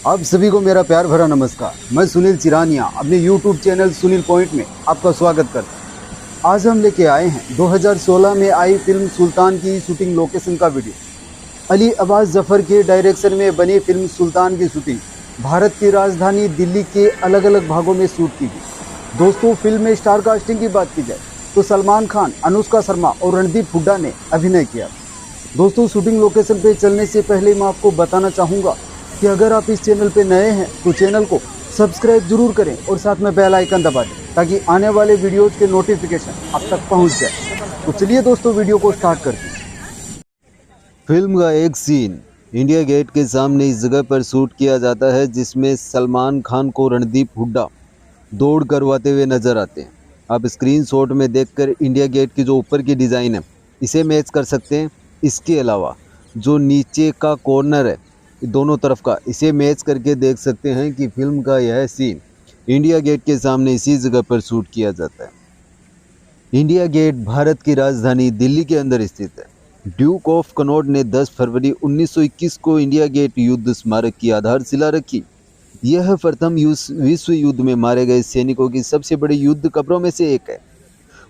आप सभी को मेरा प्यार भरा नमस्कार। मैं सुनील चिरानिया अपने YouTube चैनल सुनील पॉइंट में आपका स्वागत करता हूं। आज हम लेके आए हैं 2016 में आई फिल्म सुल्तान की शूटिंग लोकेशन का वीडियो। अली अब्बास जफ़र के डायरेक्शन में बनी फिल्म सुल्तान की शूटिंग भारत की राजधानी दिल्ली के अलग अलग भागों में शूट की गई। दोस्तों, फिल्म में स्टार कास्टिंग की बात की जाए तो सलमान खान, अनुष्का शर्मा और रणदीप हुड्डा ने अभिनय किया। दोस्तों, शूटिंग लोकेशन पे चलने से पहले मैं आपको बताना चाहूँगा कि अगर आप इस चैनल पे नए हैं तो चैनल को सब्सक्राइब जरूर करें और साथ में बेल आइकन दबा दें ताकि आने वाले वीडियोज़ के नोटिफिकेशन आप तक पहुंच जाए। तो चलिए दोस्तों, वीडियो को स्टार्ट करते हैं। फिल्म का एक सीन इंडिया गेट के सामने इस जगह पर शूट किया जाता है जिसमें सलमान खान को रणदीप हुड्डा दौड़ करवाते हुए नजर आते हैं। आप स्क्रीन शॉट में देखकर इंडिया गेट की जो ऊपर की डिज़ाइन है इसे मैच कर सकते हैं। इसके अलावा जो नीचे का कॉर्नर है दोनों तरफ का, इसे मैच करके देख सकते हैं कि फिल्म का यह सीन इंडिया गेट के सामने इसी जगह पर शूट किया जाता है। इंडिया गेट भारत की राजधानी दिल्ली के अंदर स्थित है। ड्यूक ऑफ कनॉट ने 10 फरवरी 1921 को इंडिया गेट युद्ध स्मारक की आधारशिला रखी। यह प्रथम विश्व युद्ध में मारे गए सैनिकों की सबसे बड़ी युद्ध कब्रों में से एक है।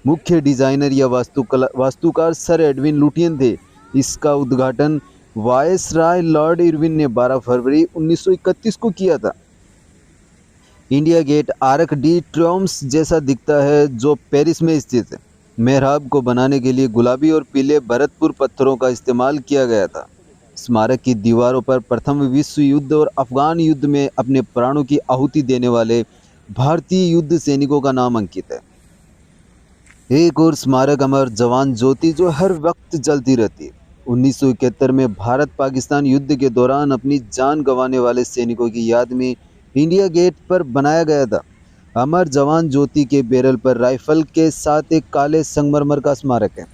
मुख्य डिजाइनर या वास्तुकार सर एडविन लुटियन थे। इसका उद्घाटन वायसराय लॉर्ड इरविन ने 12 फरवरी 1931 को किया था। इंडिया गेट आर्क डी ट्रियोम्फ जैसा दिखता है जो पेरिस में स्थित है। मेहराब को बनाने के लिए गुलाबी और पीले भरतपुर पत्थरों का इस्तेमाल किया गया था। स्मारक की दीवारों पर प्रथम विश्व युद्ध और अफगान युद्ध में अपने प्राणों की आहुति देने वाले भारतीय युद्ध सैनिकों का नाम अंकित है। एक और स्मारक अमर जवान ज्योति जो हर वक्त जलती रहती है। 1971 में भारत पाकिस्तान युद्ध के दौरान अपनी जान गंवाने वाले सैनिकों की याद में इंडिया गेट पर बनाया गया था। अमर जवान ज्योति के बैरल पर राइफल के साथ एक काले संगमरमर का स्मारक है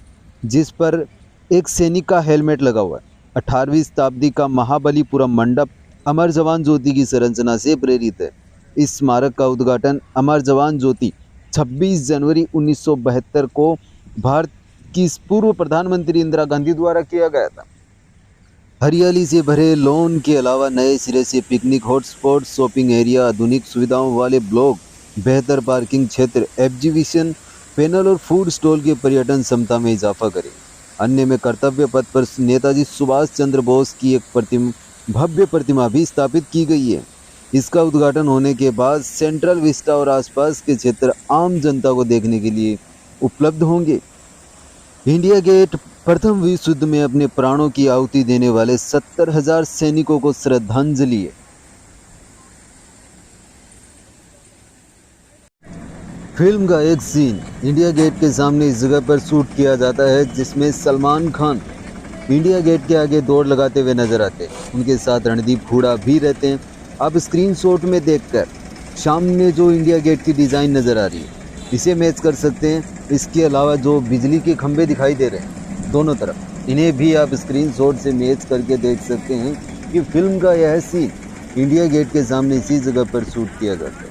जिस पर एक सैनिक का हेलमेट लगा हुआ है। 18वीं शताब्दी का महाबलीपुरम मंडप अमर जवान ज्योति की संरचना से प्रेरित है। इस स्मारक का उद्घाटन अमर जवान ज्योति 26 जनवरी 1972 को भारत की पूर्व प्रधानमंत्री इंदिरा गांधी द्वारा किया गया था। हरियाली से भरे लॉन के अलावा नए सिरे से पिकनिक हॉटस्पॉट, शॉपिंग एरिया, आधुनिक सुविधाओं वाले ब्लॉक, बेहतर पार्किंग क्षेत्र, एग्जीबिशन पैनल और फूड स्टॉल के पर्यटन क्षमता में इजाफा करें। अन्य में कर्तव्य पथ पर नेताजी सुभाष चंद्र बोस की एक भव्य प्रतिमा भी स्थापित की गई है। इसका उद्घाटन होने के बाद सेंट्रल विस्टा और आसपास के क्षेत्र आम जनता को देखने के लिए उपलब्ध होंगे। इंडिया गेट प्रथम विश्व युद्ध में अपने प्राणों की आहुति देने वाले 70,000 सैनिकों को श्रद्धांजलि है। फिल्म का एक सीन इंडिया गेट के सामने इस जगह पर शूट किया जाता है जिसमें सलमान खान इंडिया गेट के आगे दौड़ लगाते हुए नजर आते हैं। उनके साथ रणदीप हुड्डा भी रहते हैं। आप स्क्रीन शॉट में देखकर सामने जो इंडिया गेट की डिज़ाइन नज़र आ रही है इसे मैच कर सकते हैं। इसके अलावा जो बिजली के खंभे दिखाई दे रहे हैं दोनों तरफ, इन्हें भी आप स्क्रीन शॉट से मैच करके देख सकते हैं कि फिल्म का यह सीन इंडिया गेट के सामने इसी जगह पर शूट किया जाता है।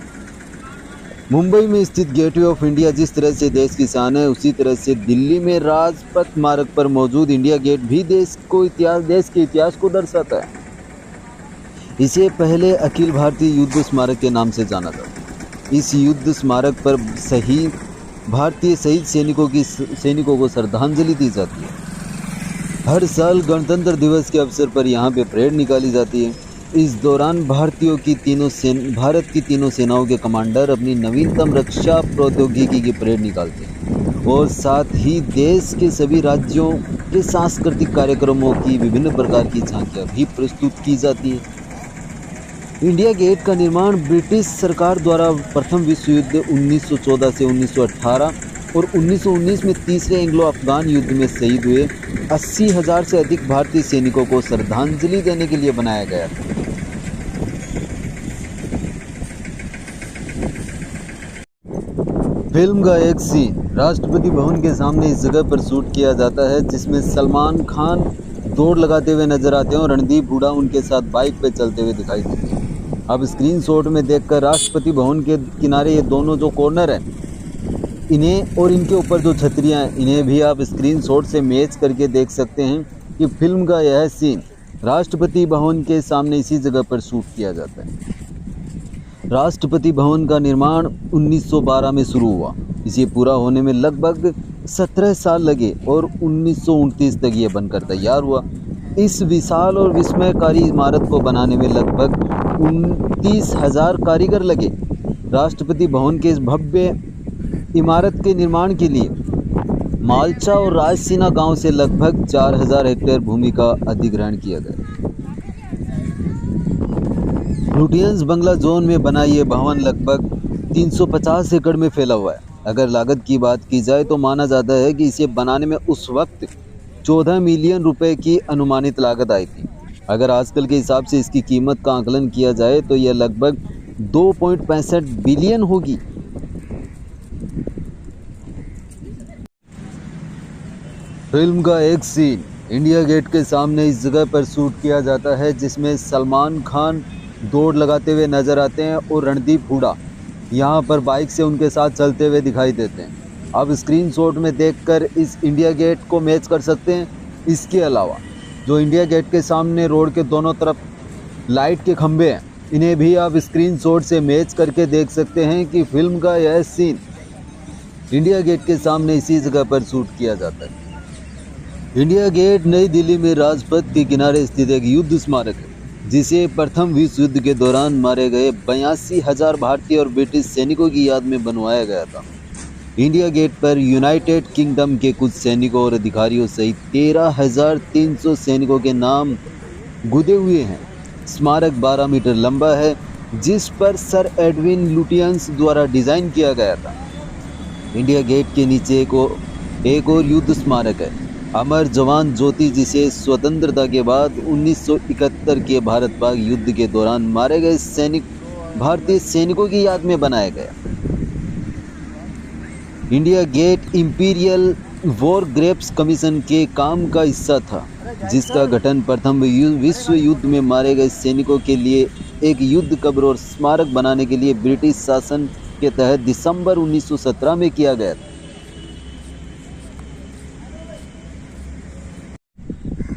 मुंबई में स्थित गेटवे ऑफ इंडिया जिस तरह से देश की शान है, उसी तरह से दिल्ली में राजपथ मार्ग पर मौजूद इंडिया गेट भी देश के इतिहास को दर्शाता है। इसे पहले अखिल भारतीय युद्ध स्मारक के नाम से जाना जाता है। इस युद्ध स्मारक पर भारतीय शहीद सैनिकों को श्रद्धांजलि दी जाती है। हर साल गणतंत्र दिवस के अवसर पर यहाँ पे परेड निकाली जाती है। इस दौरान भारत की तीनों सेनाओं के कमांडर अपनी नवीनतम रक्षा प्रौद्योगिकी की परेड निकालते हैं और साथ ही देश के सभी राज्यों के सांस्कृतिक कार्यक्रमों की विभिन्न प्रकार की झांकियाँ भी प्रस्तुत की जाती है। इंडिया गेट का निर्माण ब्रिटिश सरकार द्वारा प्रथम विश्व युद्ध 1914 से 1918 और 1919 में तीसरे एंग्लो अफगान युद्ध में शहीद हुए 80,000 से अधिक भारतीय सैनिकों को श्रद्धांजलि देने के लिए बनाया गया था। फिल्म का एक सीन राष्ट्रपति भवन के सामने इस जगह पर शूट किया जाता है जिसमें सलमान खान दौड़ लगाते हुए नजर आते हैं और रणदीप हुड्डा उनके साथ बाइक पे चलते हुए दिखाई देते हैं। अब स्क्रीन शॉट में देखकर राष्ट्रपति भवन के किनारे ये दोनों जो कॉर्नर हैं इन्हें और इनके ऊपर जो छतरियां हैं इन्हें भी आप स्क्रीन शॉट से मैच करके देख सकते हैं कि फिल्म का यह सीन राष्ट्रपति भवन के सामने इसी जगह पर शूट किया जाता है। राष्ट्रपति भवन का निर्माण 1912 में शुरू हुआ। इसे पूरा होने में लगभग 17 साल लगे और 1929 तक ये बनकर तैयार हुआ। इस विशाल और विस्मयकारी इमारत को बनाने में लगभग 29,000 कारीगर लगे। राष्ट्रपति भवन के इस भव्य इमारत के निर्माण के लिए मालचा और राजसीना गांव से लगभग 4,000 हेक्टेयर भूमि का अधिग्रहण किया गया। लुटियंस बंगला जोन में बना ये भवन लगभग 350 एकड़ में फैला हुआ है। अगर लागत की बात की जाए तो माना जाता है कि इसे बनाने में उस वक्त 14 मिलियन रुपए की अनुमानित लागत आई थी। अगर आजकल के हिसाब से इसकी कीमत का आकलन किया जाए तो यह लगभग 2.65 बिलियन होगी। फिल्म का एक सीन इंडिया गेट के सामने इस जगह पर शूट किया जाता है, जिसमें सलमान खान दौड़ लगाते हुए नजर आते हैं और रणदीप हुड्डा यहाँ पर बाइक से उनके साथ चलते हुए दिखाई देते हैं। आप स्क्रीनशॉट में देखकर इस इंडिया गेट को मैच कर सकते हैं। इसके अलावा जो इंडिया गेट के सामने रोड के दोनों तरफ लाइट के खंभे हैं, इन्हें भी आप स्क्रीनशॉट से मैच करके देख सकते हैं कि फिल्म का यह सीन इंडिया गेट के सामने इसी जगह पर शूट किया जाता है। इंडिया गेट नई दिल्ली में राजपथ के किनारे स्थित एक युद्ध स्मारक है, जिसे प्रथम विश्व युद्ध के दौरान मारे गए 82,000 भारतीय और ब्रिटिश सैनिकों की याद में बनवाया गया था। इंडिया गेट पर यूनाइटेड किंगडम के कुछ सैनिकों और अधिकारियों सहित 13,300 सैनिकों के नाम गुदे हुए हैं। स्मारक 12 मीटर लंबा है, जिस पर सर एडविन लुटियंस द्वारा डिज़ाइन किया गया था। इंडिया गेट के नीचे एक और युद्ध स्मारक है, अमर जवान ज्योति, जिसे स्वतंत्रता के बाद 1971 के भारत पाक युद्ध के दौरान मारे गए भारतीय सैनिकों की याद में बनाया गया। India Gate Imperial War Graves Commission के काम का हिस्सा था, जिसका गठन प्रथम विश्व युद्ध में मारे गए सैनिकों के लिए एक युद्ध कब्र और स्मारक बनाने के लिए ब्रिटिश शासन के तहत दिसंबर 1917 में किया गया था।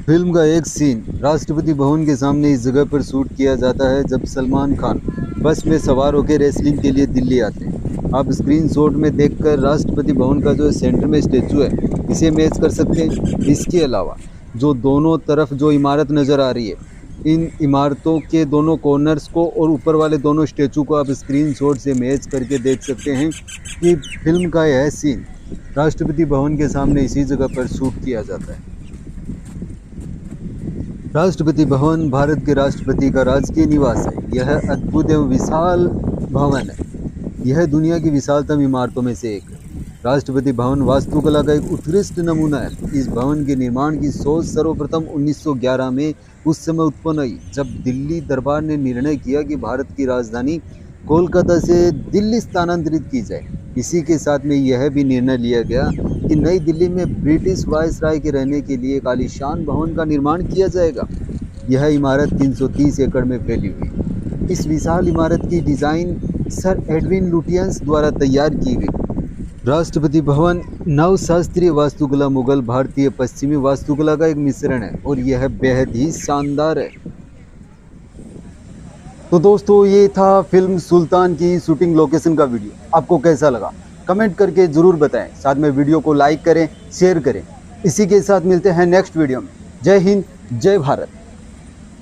फिल्म का एक सीन राष्ट्रपति भवन के सामने इस जगह पर शूट किया जाता है, जब सलमान खान बस में सवार होकर रेसलिंग के लिए दिल्ली आते हैं। आप स्क्रीनशॉट में देखकर राष्ट्रपति भवन का जो सेंटर में स्टैचू है, इसे मैच कर सकते हैं। इसके अलावा जो दोनों तरफ जो इमारत नज़र आ रही है, इन इमारतों के दोनों कॉर्नर्स को और ऊपर वाले दोनों स्टैचू को आप स्क्रीनशॉट से मैच करके देख सकते हैं कि फिल्म का यह सीन राष्ट्रपति भवन के सामने इसी जगह पर शूट किया जाता है। राष्ट्रपति भवन भारत के राष्ट्रपति का राजकीय निवास है। यह अद्भुत एवं विशाल भवन है। यह दुनिया की विशालतम इमारतों में से एक है। राष्ट्रपति भवन वास्तुकला का एक उत्कृष्ट नमूना है। इस भवन के निर्माण की सोच सर्वप्रथम 1911 में उस समय उत्पन्न हुई, जब दिल्ली दरबार ने निर्णय किया कि भारत की राजधानी कोलकाता से दिल्ली स्थानांतरित की जाए। इसी के साथ में यह भी निर्णय लिया गया कि नई दिल्ली में ब्रिटिश वायसराय के रहने के लिए एक आलीशान भवन का निर्माण किया जाएगा। यह इमारत 330 एकड़ में फैली हुई। इस विशाल इमारत की डिज़ाइन सर एडविन लुटियंस द्वारा तैयार की गई। राष्ट्रपति भवन नवशास्त्रीय वास्तुकला, मुगल, भारतीय, पश्चिमी वास्तुकला का एक मिश्रण है और यह बेहद ही शानदार है। तो दोस्तों, ये था फिल्म सुल्तान की शूटिंग लोकेशन का वीडियो। आपको कैसा लगा कमेंट करके ज़रूर बताएं। साथ में वीडियो को लाइक करें, शेयर करें। इसी के साथ मिलते हैं नेक्स्ट वीडियो में। जय हिंद, जय भारत।